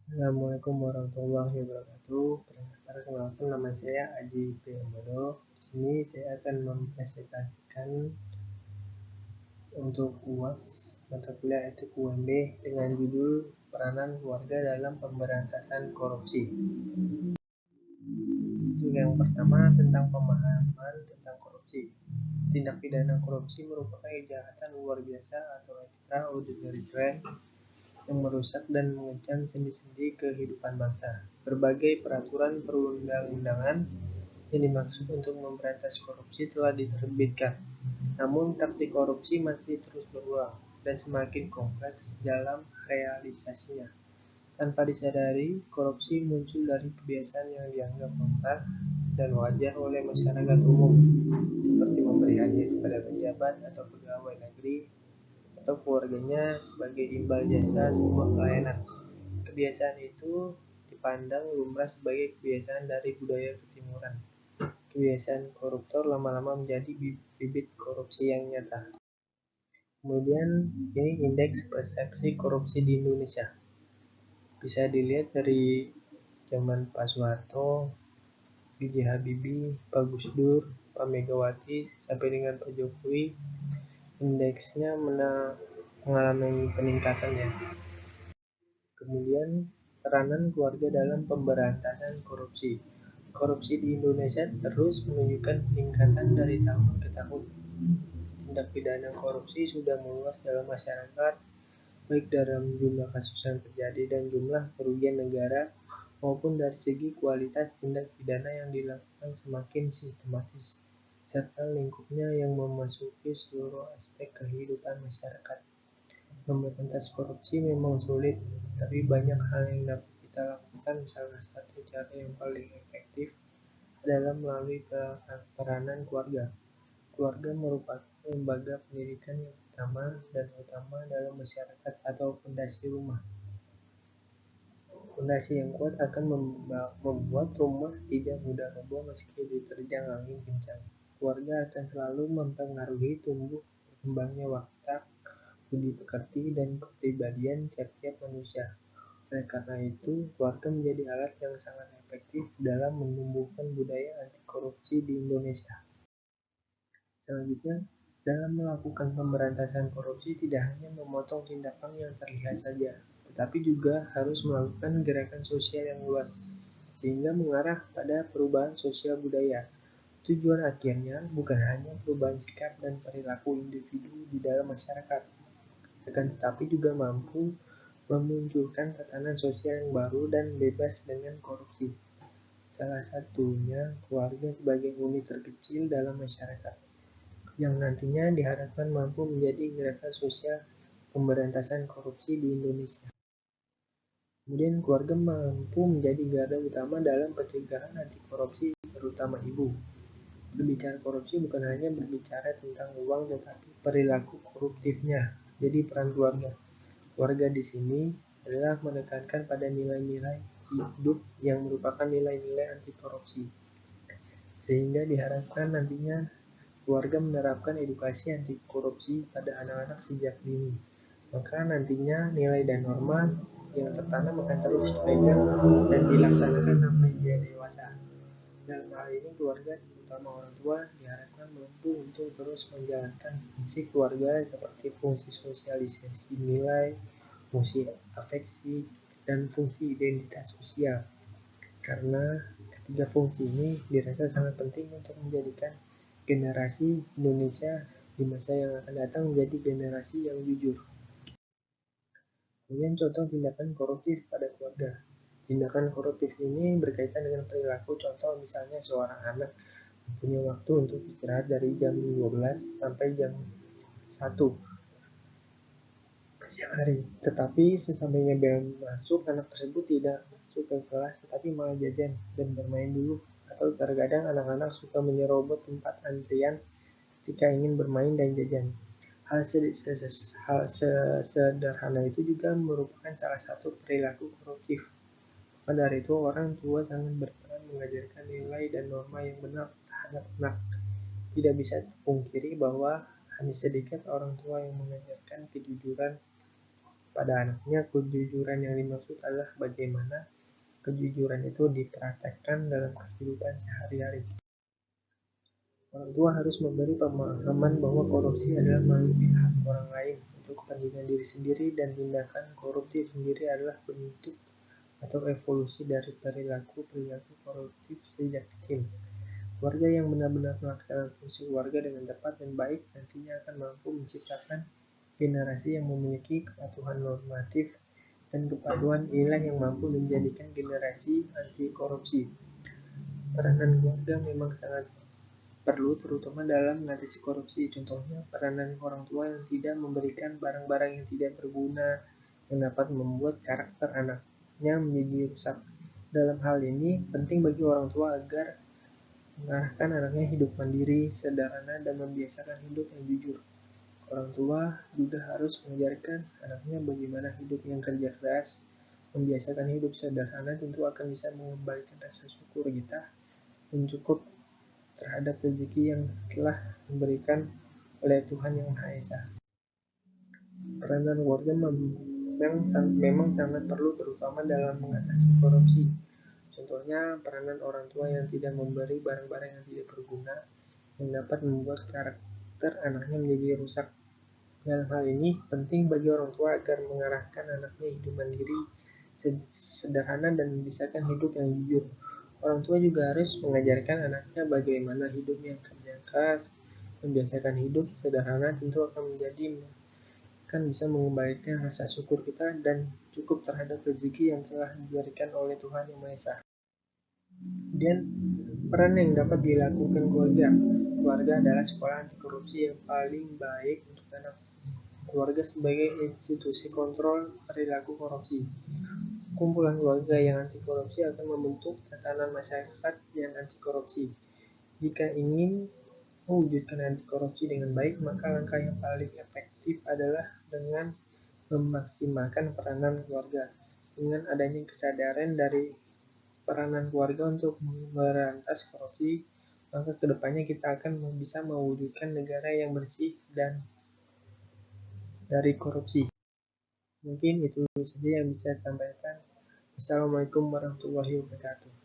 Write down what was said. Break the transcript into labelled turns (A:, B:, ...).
A: Assalamualaikum warahmatullahi wabarakatuh. Perkenalkan, nama saya Aji Priambodo. Di sini saya akan mempresentasikan untuk UAS mata kuliah etik UMB dengan judul Peranan Keluarga dalam Pemberantasan Korupsi. Untuk yang pertama, tentang pemahaman tentang korupsi. Tindak pidana korupsi merupakan kejahatan luar biasa atau extraordinary crime yang merusak dan mengecam sendi-sendi kehidupan bangsa. Berbagai peraturan perundang-undangan yang dimaksud untuk memberantas korupsi telah diterbitkan. Namun taktik korupsi masih terus berulang dan semakin kompleks dalam realisasinya. Tanpa disadari, korupsi muncul dari kebiasaan yang dianggap lumrah dan wajar oleh masyarakat umum, seperti memberi hadiah kepada pejabat atau pegawai negeri atau keluarganya sebagai imbal jasa sebuah pelayanan. Kebiasaan itu dipandang lumrah sebagai kebiasaan dari budaya ketimuran. Kebiasaan koruptor lama-lama menjadi bibit korupsi yang nyata. Kemudian ini indeks persepsi korupsi di Indonesia. Bisa dilihat dari zaman Pak Soeharto, B.J. Habibie, Pak Gus Dur, Pak Megawati, sampai dengan Pak Jokowi, indeksnya mengalami peningkatan ya. Kemudian peranan keluarga dalam pemberantasan korupsi. Korupsi di Indonesia terus menunjukkan peningkatan dari tahun ke tahun. Tindak pidana korupsi sudah meluas dalam masyarakat, baik dalam jumlah kasus yang terjadi dan jumlah kerugian negara, maupun dari segi kualitas tindak pidana yang dilakukan semakin sistematis, serta lingkupnya yang memasuki seluruh aspek kehidupan masyarakat. Memberantas korupsi memang sulit, tapi banyak hal yang dapat kita lakukan. Salah satu cara yang paling efektif adalah melalui peranan keluarga. Keluarga merupakan lembaga pendidikan yang pertama dan utama dalam masyarakat atau fondasi rumah. Fondasi yang kuat akan membuat rumah tidak mudah roboh meski diterjang angin kencang. Keluarga akan selalu mempengaruhi tumbuh berkembangnya watak, budi pekerti, dan kepribadian tiap-tiap manusia. Oleh karena itu, keluarga menjadi alat yang sangat efektif dalam menumbuhkan budaya anti korupsi di Indonesia. Selanjutnya, dalam melakukan pemberantasan korupsi tidak hanya memotong tindakan yang terlihat saja, tetapi juga harus melakukan gerakan sosial yang luas, sehingga mengarah pada perubahan sosial budaya. Tujuan akhirnya bukan hanya perubahan sikap dan perilaku individu di dalam masyarakat, akan tetapi juga mampu memunculkan tatanan sosial yang baru dan bebas dengan korupsi. Salah satunya keluarga sebagai unit terkecil dalam masyarakat, yang nantinya diharapkan mampu menjadi gerakan sosial pemberantasan korupsi di Indonesia. Kemudian keluarga mampu menjadi garda utama dalam pencegahan anti korupsi, terutama ibu. Berbicara korupsi bukan hanya berbicara tentang uang, tetapi perilaku koruptifnya. Jadi peran keluarga. Keluarga di sini adalah menekankan pada nilai-nilai hidup yang merupakan nilai-nilai anti korupsi. Sehingga diharapkan nantinya keluarga menerapkan edukasi anti korupsi pada anak-anak sejak dini. Maka nantinya nilai dan norma yang tertanam akan terus dipegang dan dilaksanakan sampai dia dewasa. Dalam hal ini keluarga, terutama orang tua, diharapkan mampu untuk terus menjalankan fungsi keluarga seperti fungsi sosialisasi nilai, fungsi afeksi, dan fungsi identitas sosial. Karena ketiga fungsi ini dirasa sangat penting untuk menjadikan generasi Indonesia di masa yang akan datang menjadi generasi yang jujur. Kemudian contoh tindakan koruptif pada keluarga. Tindakan koruptif ini berkaitan dengan perilaku, contoh misalnya seorang anak punya waktu untuk istirahat dari jam 12 sampai jam 1 siang hari. Tetapi sesampainya bel masuk, anak tersebut tidak masuk ke kelas tetapi malah jajan dan bermain dulu. Atau terkadang anak-anak suka menyerobot tempat antrian ketika ingin bermain dan jajan. Hal sederhana itu juga merupakan salah satu perilaku koruptif. Maka dari itu orang tua sangat berperan mengajarkan nilai dan norma yang benar terhadap anak. Tidak bisa dipungkiri bahwa hanya sedikit orang tua yang mengajarkan kejujuran pada anaknya. Kejujuran yang dimaksud adalah bagaimana kejujuran itu dipraktekkan dalam kehidupan sehari-hari. Orang tua harus memberi pemahaman bahwa korupsi adalah mengambil hak orang lain untuk kepentingan diri sendiri, dan tindakan koruptif sendiri adalah bentuk atau evolusi dari perilaku-perilaku koruptif sejak kecil. Keluarga yang benar-benar melaksanakan fungsi keluarga dengan tepat dan baik nantinya akan mampu menciptakan generasi yang memiliki kepatuhan normatif, dan kepatuhan inilah yang mampu menjadikan generasi anti korupsi. Peranan keluarga memang sangat perlu, terutama dalam mengatasi korupsi. Contohnya, peranan orang tua yang tidak memberikan barang-barang yang tidak berguna yang dapat membuat karakter anaknya menjadi rusak. Dalam hal ini, penting bagi orang tua agar mengarahkan anaknya hidup mandiri, sederhana, dan membiasakan hidup yang jujur. Orang tua juga harus mengajarkan anaknya bagaimana hidup yang kerja keras. Membiasakan hidup sederhana tentu akan bisa mengembalikan rasa syukur kita dan cukup terhadap rezeki yang telah diberikan oleh Tuhan Yang Maha Esa. Peranan keluarga memang sangat perlu, terutama dalam mengatasi korupsi. Contohnya, peranan orang tua yang tidak memberi barang-barang yang tidak berguna yang dapat membuat karakter anaknya menjadi rusak. Dalam hal ini, penting bagi orang tua agar mengarahkan anaknya hidup mandiri, sederhana, dan membiasakan hidup yang jujur. Orang tua juga harus mengajarkan anaknya bagaimana hidup yang kerja keras. Membiasakan hidup sederhana tentu akan bisa mengembalikan rasa syukur kita dan cukup terhadap rezeki yang telah diberikan oleh Tuhan Yang Maha Esa. Kemudian, peran yang dapat dilakukan keluarga. Keluarga adalah sekolah anti korupsi yang paling baik untuk anak. Keluarga sebagai institusi kontrol perilaku korupsi. Kumpulan keluarga yang anti korupsi akan membentuk tatanan masyarakat yang anti korupsi. Jika ingin mewujudkan anti korupsi dengan baik, maka langkah yang paling efektif adalah dengan memaksimalkan peranan keluarga. Dengan adanya kesadaran dari peranan keluarga untuk memberantas korupsi, maka kedepannya kita akan bisa mewujudkan negara yang bersih dan dari korupsi. Mungkin itu saja yang bisa saya sampaikan. Assalamualaikum warahmatullahi wabarakatuh.